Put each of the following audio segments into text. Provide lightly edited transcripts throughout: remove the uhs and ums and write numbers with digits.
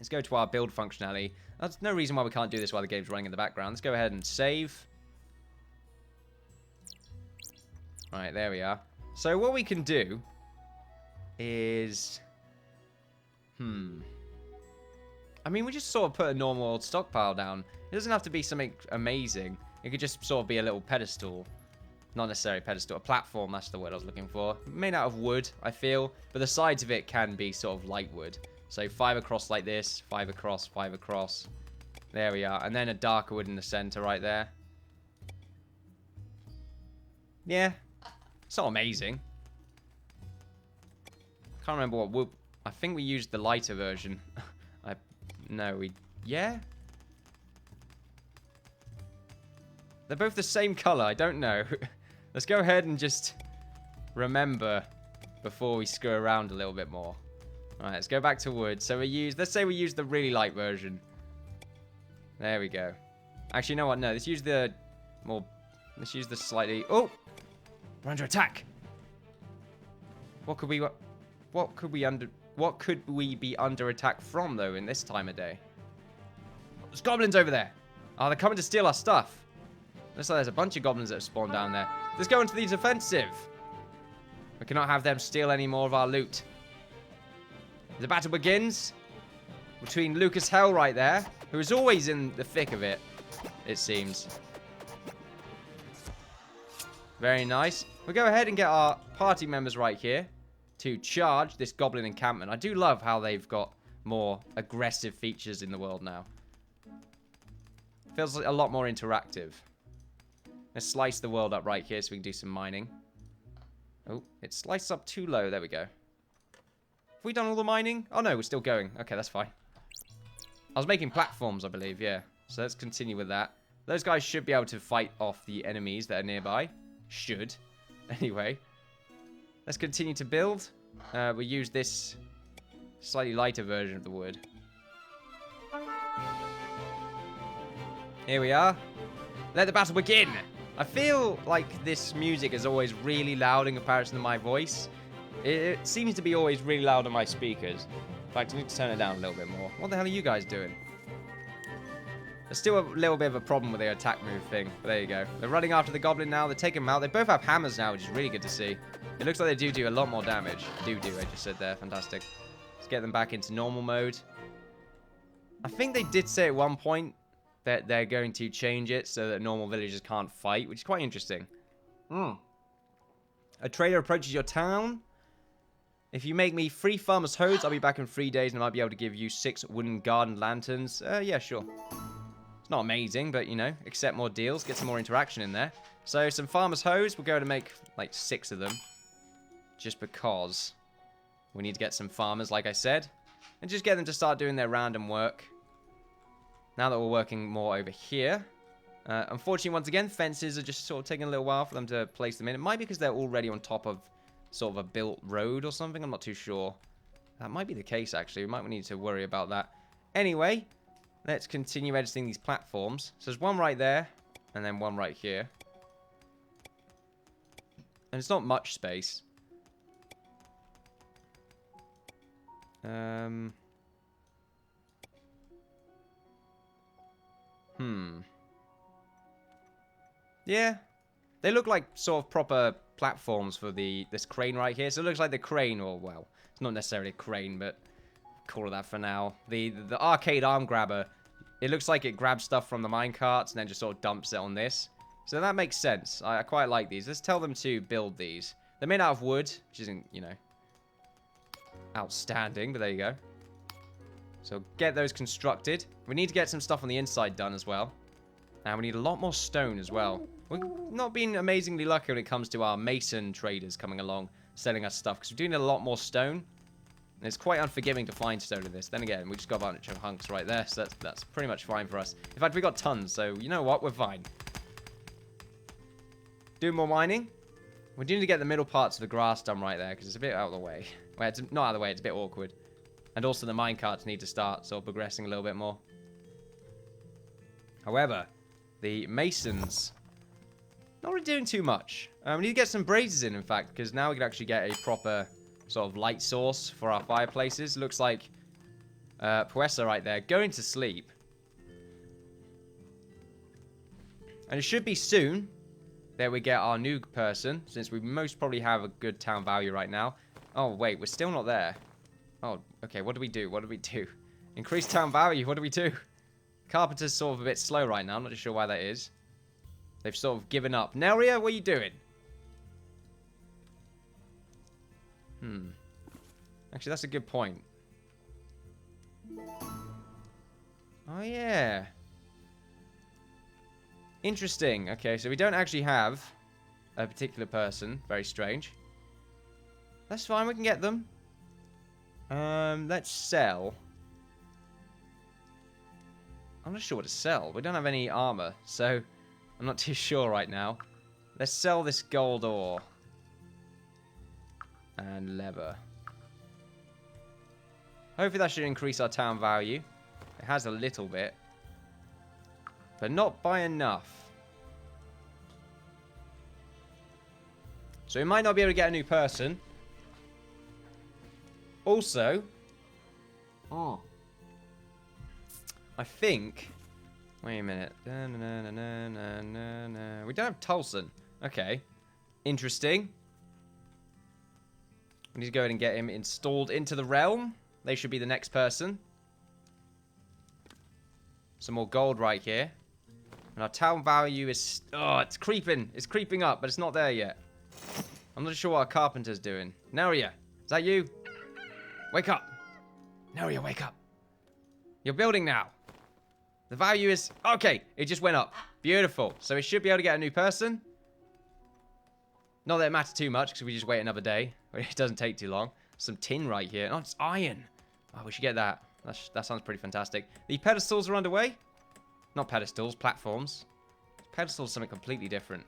Let's go to our build functionality. There's no reason why we can't do this while the game's running in the background. Let's go ahead and save. Right, there we are. So what we can do is... I mean, we just sort of put a normal old stockpile down. It doesn't have to be something amazing. It could just sort of be a little pedestal. Not necessarily a pedestal, a platform, that's the word I was looking for. Made out of wood, I feel. But the sides of it can be sort of light wood. So 5 across like this, 5 across, 5 across. There we are. And then a darker wood in the center right there. Yeah. It's not amazing. Can't remember what wood... I think we used the lighter version. No, we... Yeah? They're both the same color. I don't know. Let's go ahead and just remember before we screw around a little bit more. Alright, let's go back to wood. So we use... Let's say we use the really light version. There we go. Actually, you know what? No, let's use the more... Let's use the slightly... Oh! We're under attack! What could we... What could we be under attack from, though, in this time of day? There's goblins over there. Oh, they're coming to steal our stuff. Looks like there's a bunch of goblins that have spawned down there. Let's go into the defensive. We cannot have them steal any more of our loot. The battle begins between Lucas Hell right there, who is always in the thick of it, it seems. Very nice. We'll go ahead and get our party members right here to charge this goblin encampment. I do love how they've got more aggressive features in the world now. Feels a lot more interactive. Let's slice the world up right here so we can do some mining. Oh, it sliced up too low. There we go. Have we done all the mining? Oh no, we're still going. Okay, that's fine. I was making platforms, I believe, yeah. So let's continue with that. Those guys should be able to fight off the enemies that are nearby. Should. Anyway. Let's continue to build. We use this slightly lighter version of the wood. Here we are. Let the battle begin. I feel like this music is always really loud in comparison to my voice. It seems to be always really loud on my speakers. In fact, I need to turn it down a little bit more. What the hell are you guys doing? There's still a little bit of a problem with the attack move thing. But there you go. They're running after the goblin now. They're taking him out. They both have hammers now, which is really good to see. It looks like they do a lot more damage. I just said there. Fantastic. Let's get them back into normal mode. I think they did say at one point that they're going to change it so that normal villagers can't fight, which is quite interesting. A trader approaches your town. If you make me 3 farmer's hoes, I'll be back in 3 days and I might be able to give you 6 wooden garden lanterns. Yeah, sure. It's not amazing, but, you know, accept more deals, get some more interaction in there. So, some farmer's hoes. We'll go to make, like, 6 of them. Just because we need to get some farmers, like I said. And just get them to start doing their random work. Now that we're working more over here. Unfortunately, once again, fences are just sort of taking a little while for them to place them in. It might be because they're already on top of sort of a built road or something. I'm not too sure. That might be the case, actually. We might need to worry about that. Anyway, let's continue editing these platforms. So there's one right there, and then one right here. And it's not much space. Yeah. They look like sort of proper platforms for this crane right here. So it looks like the crane, or well, it's not necessarily a crane, but call it that for now. The arcade arm grabber, it looks like it grabs stuff from the minecarts and then just sort of dumps it on this. So that makes sense. I quite like these. Let's tell them to build these. They're made out of wood, which isn't, you know, outstanding, but there you go. So get those constructed. We need to get some stuff on the inside done as well. And we need a lot more stone as well. We've not been amazingly lucky when it comes to our mason traders coming along, selling us stuff, because we're doing a lot more stone. And it's quite unforgiving to find stone in this. Then again, we just got a bunch of hunks right there, so that's pretty much fine for us. In fact, we got tons, so you know what? We're fine. Doing more mining. We do need to get the middle parts of the grass done right there, because it's a bit out of the way. Well, it's not out of the way, it's a bit awkward. And also the minecarts need to start sort of progressing a little bit more. However, the masons, not really doing too much. We need to get some braziers in fact, because now we can actually get a proper sort of light source for our fireplaces. Looks like Puesa right there, going to sleep. And it should be soon that we get our new person, since we most probably have a good town value right now. Oh, wait, we're still not there. Oh, okay, what do we do? What do we do? Increase town value, what do we do? Carpenter's sort of a bit slow right now, I'm not sure why that is. They've sort of given up. Neria, what are you doing? Actually, that's a good point. Oh, yeah. Interesting. Okay, so we don't actually have a particular person. Very strange. That's fine, we can get them. Let's sell. I'm not sure what to sell. We don't have any armor, so I'm not too sure right now. Let's sell this gold ore. And leather. Hopefully that should increase our town value. It has a little bit. But not by enough. So we might not be able to get a new person. Also, I think... Wait a minute. We don't have Tolson. Okay. Interesting. We need to go ahead and get him installed into the realm. They should be the next person. Some more gold right here. And our town value is... Oh, it's creeping. It's creeping up, but it's not there yet. I'm not sure what our carpenter's doing. Neria, is that you? Wake up. Neria, wake up. You're building now. The value is... Okay, it just went up. Beautiful. So we should be able to get a new person. Not that it matters too much, because we just wait another day. It doesn't take too long. Some tin right here. Oh, it's iron. Oh, we should get that. That sounds pretty fantastic. The pedestals are underway. Not pedestals, platforms. Pedestals are something completely different.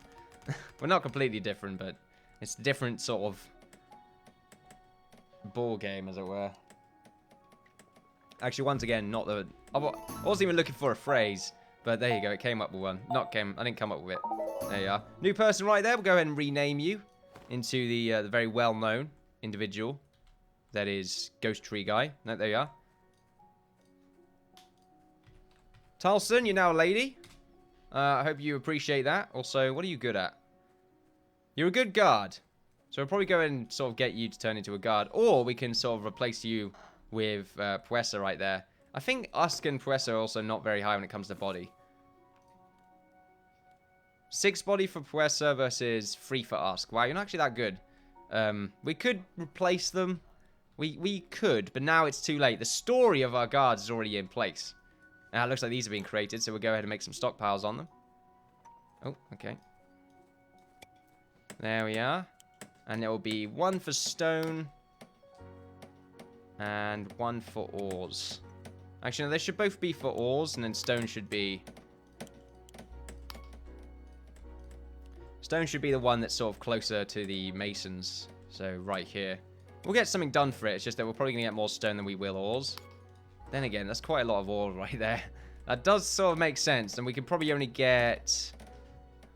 Well, not completely different, but it's a different sort of ball game, as it were. Actually, once again, not the... I wasn't even looking for a phrase, but there you go. It came up with one. I didn't come up with it. There you are. New person right there. We'll go ahead and rename you into the very well-known individual that is Ghost Tree Guy. No, there you are. Talson, you're now a lady. I hope you appreciate that. Also, what are you good at? You're a good guard. So we'll probably go and sort of get you to turn into a guard. Or we can sort of replace you with Puesa right there. I think Usk and Puesa are also not very high when it comes to body. 6 body for Puesa versus 3 for Usk. Wow, you're not actually that good. We could replace them. We could, but now it's too late. The story of our guards is already in place. Now it looks like these are being created, so we'll go ahead and make some stockpiles on them. Oh, okay. There we are. And there will be 1 for stone. And 1 for ores. Actually, no, they should both be for ores, and then stone should be... Stone should be the one that's sort of closer to the masons. So, right here. We'll get something done for it. It's just that we're probably going to get more stone than we will ores. Then again, that's quite a lot of ore right there. That does sort of make sense. And we can probably only get...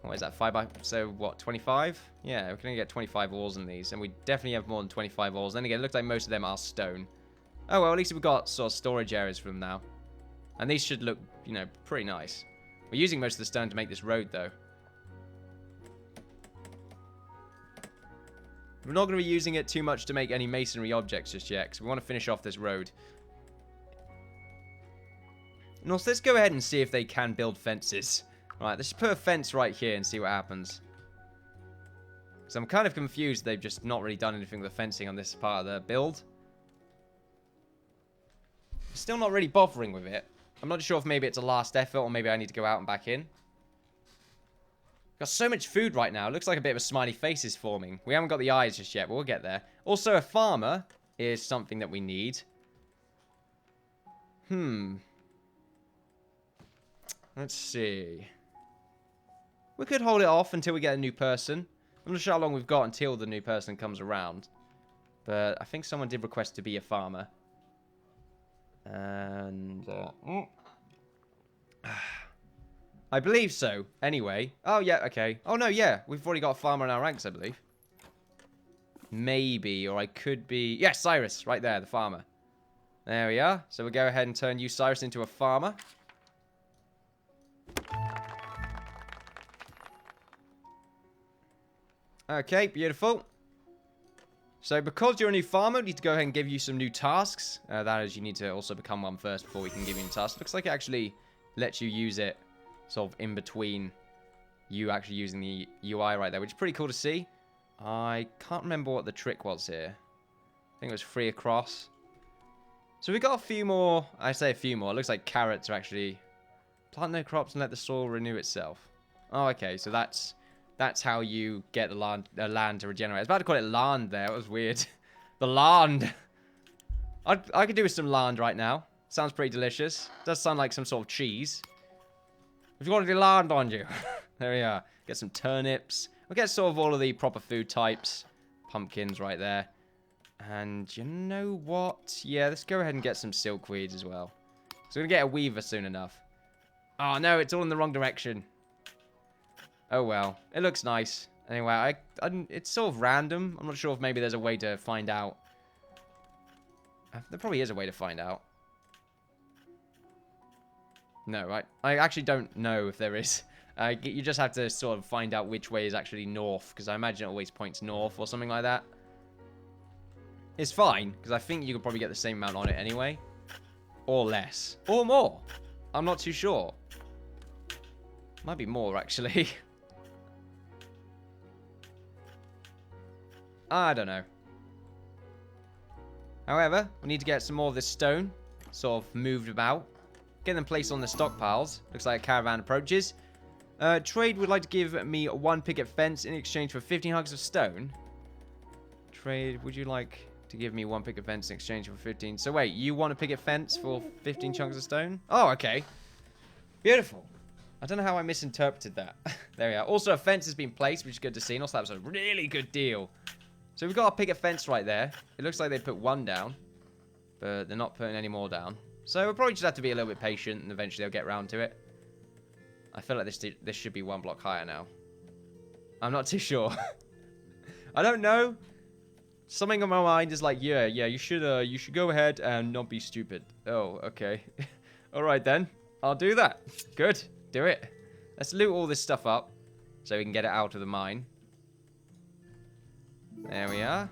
What is that? 5 by... So, what? 25? Yeah, we're going to get 25 ores in these. And we definitely have more than 25 ores. Then again, it looks like most of them are stone. Oh, well, at least we've got sort of storage areas for them now. And these should look, you know, pretty nice. We're using most of the stone to make this road, though. We're not going to be using it too much to make any masonry objects just yet, because we want to finish off this road. And also, let's go ahead and see if they can build fences. Right, let's put a fence right here and see what happens. Because I'm kind of confused they've just not really done anything with the fencing on this part of the build. Still not really bothering with it. I'm not sure if maybe it's a last effort or maybe I need to go out and back in. Got so much food right now. It looks like a bit of a smiley face is forming. We haven't got the eyes just yet, but we'll get there. Also, a farmer is something that we need. Let's see. We could hold it off until we get a new person. I'm not sure how long we've got until the new person comes around. But I think someone did request to be a farmer. And... I believe so. Anyway. Oh, yeah, okay. Oh, no, yeah. We've already got a farmer in our ranks, I believe. Maybe, or I could be... Yes, Cyrus, right there, the farmer. There we are. So we'll go ahead and turn you, Cyrus, into a farmer. Okay, beautiful. So because you're a new farmer, we need to go ahead and give you some new tasks. That is, you need to also become one first before we can give you a task. Looks like it actually lets you use it sort of in between you actually using the UI right there, which is pretty cool to see. I can't remember what the trick was here. I think it was 3 across. So we got a few more. I say a few more. It looks like carrots are actually plant no crops and let the soil renew itself. Oh, okay. So that's how you get the land to regenerate. I was about to call it land there. It was weird. The land. I could do with some land right now. Sounds pretty delicious. Does sound like some sort of cheese. If you want any land on you. There we are. Get some turnips. We'll get sort of all of the proper food types. Pumpkins right there. And you know what? Yeah, let's go ahead and get some silkweeds as well. So we're going to get a weaver soon enough. Oh, no, it's all in the wrong direction. Oh, well. It looks nice. Anyway, it's sort of random. I'm not sure if maybe there's a way to find out. There probably is a way to find out. No, I actually don't know if there is. You just have to sort of find out which way is actually north. Because I imagine it always points north or something like that. It's fine, because I think you could probably get the same amount on it anyway. Or less. Or more. I'm not too sure. Might be more, actually. I don't know. However, we need to get some more of this stone sort of moved about. Get them placed on the stockpiles. Looks like a caravan approaches. Trade would like to give me 1 picket fence in exchange for 15 hugs of stone. Trade, would you like to give me 1 picket fence in exchange for 15? So wait, you want a picket fence for 15 chunks of stone? Oh, okay. Beautiful. I don't know how I misinterpreted that. There we are. Also, a fence has been placed, which is good to see. And also, that was a really good deal. So we've got a picket fence right there. It looks like they put 1 down. But they're not putting any more down. So we'll probably just have to be a little bit patient. And eventually they'll get around to it. I feel like this should be 1 block higher now. I'm not too sure. I don't know. Something in my mind is like, yeah, you should go ahead and not be stupid. Oh, okay. All right then. I'll do that. Good. Do it. Let's loot all this stuff up so we can get it out of the mine. There we are.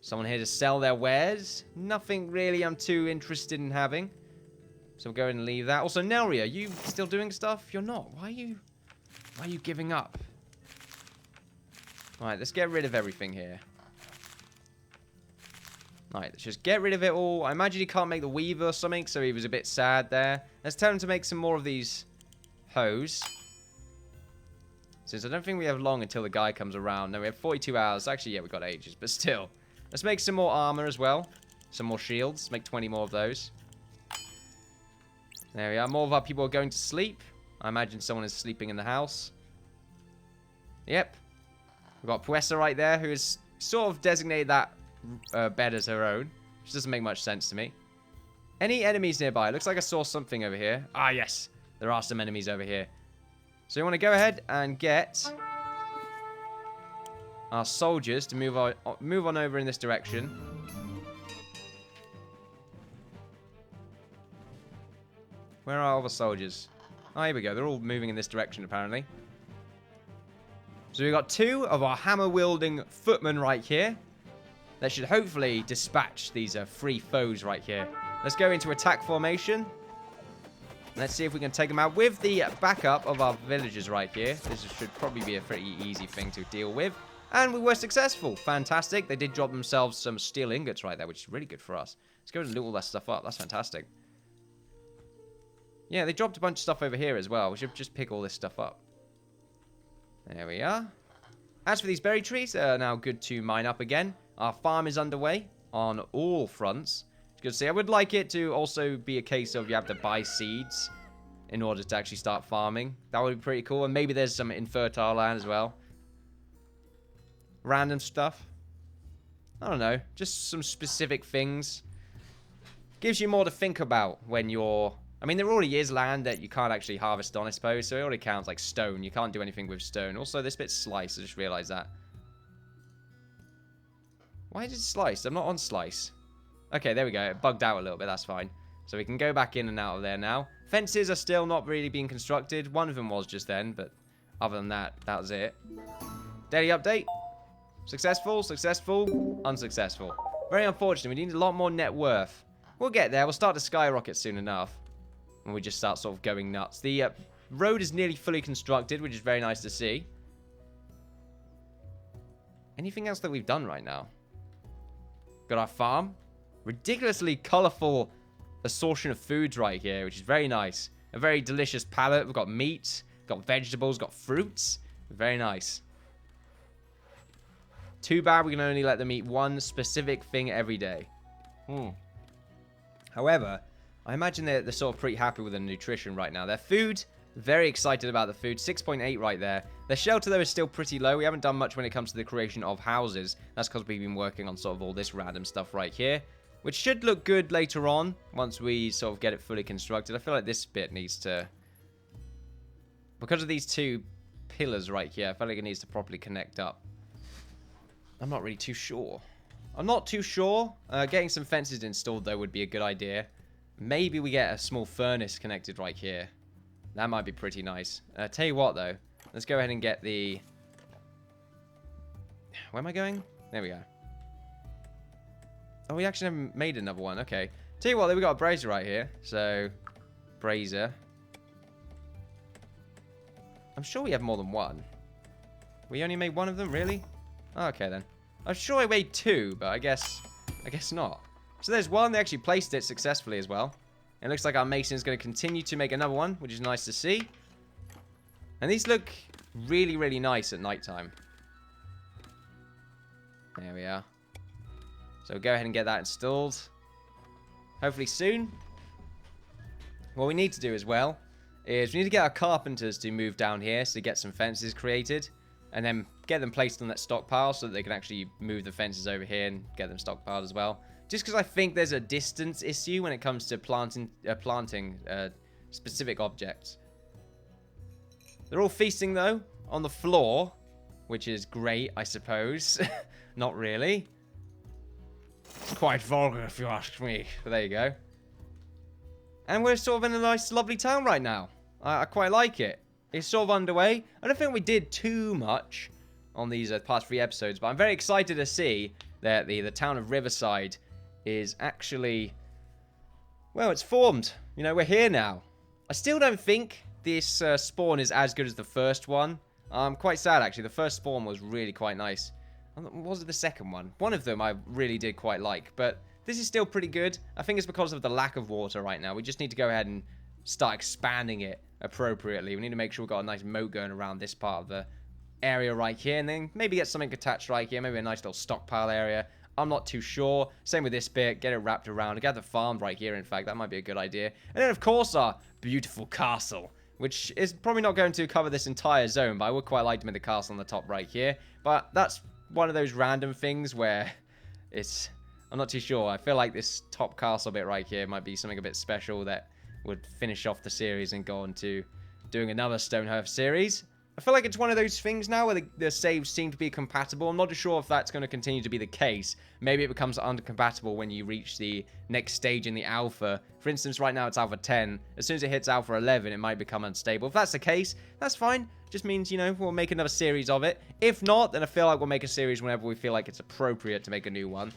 Someone here to sell their wares. Nothing really I'm too interested in having. So we'll go ahead and leave that. Also, Nelria, are you still doing stuff? You're not. Why are you giving up? Alright, let's get rid of everything here. Alright, let's just get rid of it all. I imagine he can't make the weaver or something, so he was a bit sad there. Let's tell him to make some more of these hoes. Since I don't think we have long until the guy comes around. No, we have 42 hours. Actually, yeah, we've got ages, but still. Let's make some more armor as well. Some more shields. Make 20 more of those. There we are. More of our people are going to sleep. I imagine someone is sleeping in the house. Yep. We've got Puessa right there, who has sort of designated that bed as her own. Which doesn't make much sense to me. Any enemies nearby? Looks like I saw something over here. Ah, yes. There are some enemies over here. So you want to go ahead and get our soldiers to move on over in this direction. Where are all the soldiers? Oh, here we go. They're all moving in this direction, apparently. So we've got 2 of our hammer-wielding footmen right here. That should hopefully dispatch these 3 foes right here. Let's go into attack formation. Let's see if we can take them out with the backup of our villagers right here. This should probably be a pretty easy thing to deal with. And we were successful. Fantastic. They did drop themselves some steel ingots right there, which is really good for us. Let's go and loot all that stuff up. That's fantastic. Yeah, they dropped a bunch of stuff over here as well. We should just pick all this stuff up. There we are. As for these berry trees, they are now good to mine up again. Our farm is underway on all fronts. It's good to see. I would like it to also be a case of you have to buy seeds in order to actually start farming. That would be pretty cool. And maybe there's some infertile land as well. Random stuff. I don't know. Just some specific things. Gives you more to think about when you're... I mean, there already is land that you can't actually harvest on, I suppose. So it already counts like stone. You can't do anything with stone. Also, this bit's sliced. I just realized that. Why is it sliced? I'm not on slice. Okay, there we go. It bugged out a little bit. That's fine. So we can go back in and out of there now. Fences are still not really being constructed. One of them was just then, but other than that, that was it. Daily update. Successful, successful, unsuccessful. Very unfortunate. We need a lot more net worth. We'll get there. We'll start to skyrocket soon enough. And we just start sort of going nuts. The road is nearly fully constructed, which is very nice to see. Anything else that we've done right now? Got our farm. Ridiculously colourful assortment of foods right here, which is very nice. A very delicious palette. We've got meat, got vegetables, got fruits. Very nice. Too bad we can only let them eat one specific thing every day. However, I imagine they're sort of pretty happy with their nutrition right now. Their food, very excited about the food. 6.8 right there. Their shelter, though, is still pretty low. We haven't done much when it comes to the creation of houses. That's because we've been working on sort of all this random stuff right here, which should look good later on once we sort of get it fully constructed. I feel like this bit needs to... Because of these two pillars right here, I feel like it needs to properly connect up. I'm not really too sure. I'm not too sure. Getting some fences installed, though, would be a good idea. Maybe we get a small furnace connected right here. That might be pretty nice. Tell you what, though. Let's go ahead and get the... Where am I going? There we go. Oh, we actually haven't made another one. Okay. Tell you what, we got a brazier right here. So, brazier. I'm sure we have more than one. We only made one of them, really? Oh, okay, then. I'm sure I made two, but I guess not. So there's one. They actually placed it successfully as well. It looks like our mason is going to continue to make another one, which is nice to see. And these look really, really nice at nighttime. There we are. So go ahead and get that installed. Hopefully soon. What we need to do as well is we need to get our carpenters to move down here so to get some fences created. And then get them placed on that stockpile so that they can actually move the fences over here and get them stockpiled as well. Just because I think there's a distance issue when it comes to planting specific objects. They're all feasting, though, on the floor, which is great, I suppose. Not really. It's quite vulgar, if you ask me. But there you go. And we're sort of in a nice, lovely town right now. I quite like it. It's sort of underway. I don't think we did too much on these past 3 episodes, but I'm very excited to see that the town of Riverside is actually... Well, it's formed. You know, we're here now. I still don't think this spawn is as good as the first one. I'm quite sad, actually. The first spawn was really quite nice. Was it the second one? One of them I really did quite like, but this is still pretty good. I think it's because of the lack of water right now. We just need to go ahead and start expanding it appropriately. We need to make sure we've got a nice moat going around this part of the area right here, and then maybe get something attached right here, maybe a nice little stockpile area. I'm not too sure. Same with this bit, get it wrapped around. Get the farm right here, in fact, that might be a good idea. And then, of course, our beautiful castle, which is probably not going to cover this entire zone, but I would quite like to make the castle on the top right here. But that's one of those random things where it's... I'm not too sure. I feel like this top castle bit right here might be something a bit special that would finish off the series and go on to doing another Stonehearth series. I feel like it's one of those things now where the saves seem to be compatible. I'm not too sure if that's going to continue to be the case. Maybe it becomes uncompatible when you reach the next stage in the alpha. For instance, right now it's alpha 10. As soon as it hits alpha 11, it might become unstable. If that's the case, that's fine. Just means, you know, we'll make another series of it. If not, then I feel like we'll make a series whenever we feel like it's appropriate to make a new one.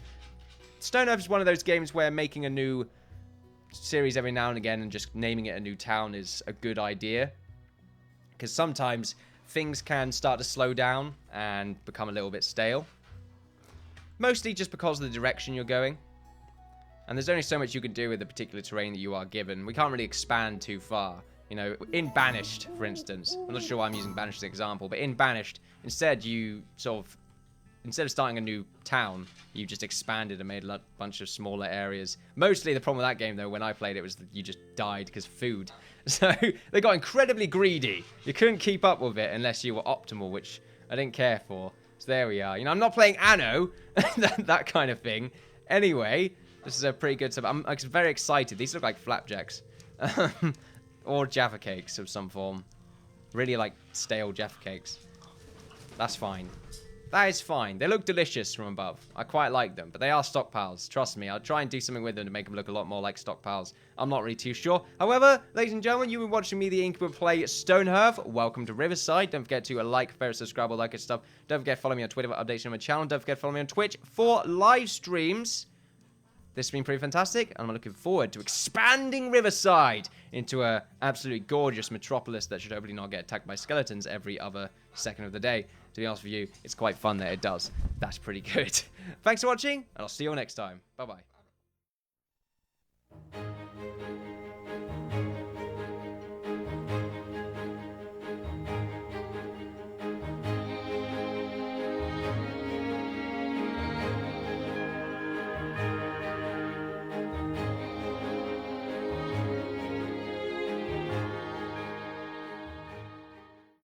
Stonehearth is one of those games where making a new series every now and again and just naming it a new town is a good idea. Because sometimes things can start to slow down and become a little bit stale. Mostly just because of the direction you're going. And there's only so much you can do with the particular terrain that you are given. We can't really expand too far. You know, in Banished, for instance. I'm not sure why I'm using Banished as an example, but in Banished, instead you sort of... Instead of starting a new town, you just expanded and made a bunch of smaller areas. Mostly the problem with that game, though, when I played it, was that you just died because of food. So they got incredibly greedy. You couldn't keep up with it unless you were optimal, which I didn't care for. So there we are. You know, I'm not playing Anno, that kind of thing. Anyway, this is a pretty good stuff. I'm very excited. These look like flapjacks. Or Jaffa cakes of some form. Really like stale Jaffa cakes. That's fine. That is fine. They look delicious from above. I quite like them, but they are stockpiles. Trust me, I'll try and do something with them to make them look a lot more like stockpiles. I'm not really too sure. However, ladies and gentlemen, you've been watching me, the Innkeeper, play Stonehearth. Welcome to Riverside. Don't forget to like, favorite, subscribe, all that good stuff. Don't forget to follow me on Twitter for updates on my channel. Don't forget to follow me on Twitch for live streams. This has been pretty fantastic, and I'm looking forward to expanding Riverside into an absolutely gorgeous metropolis that should hopefully not get attacked by skeletons every other second of the day. To be honest with you, it's quite fun that it does. That's pretty good. Thanks for watching, and I'll see you all next time. Bye-bye.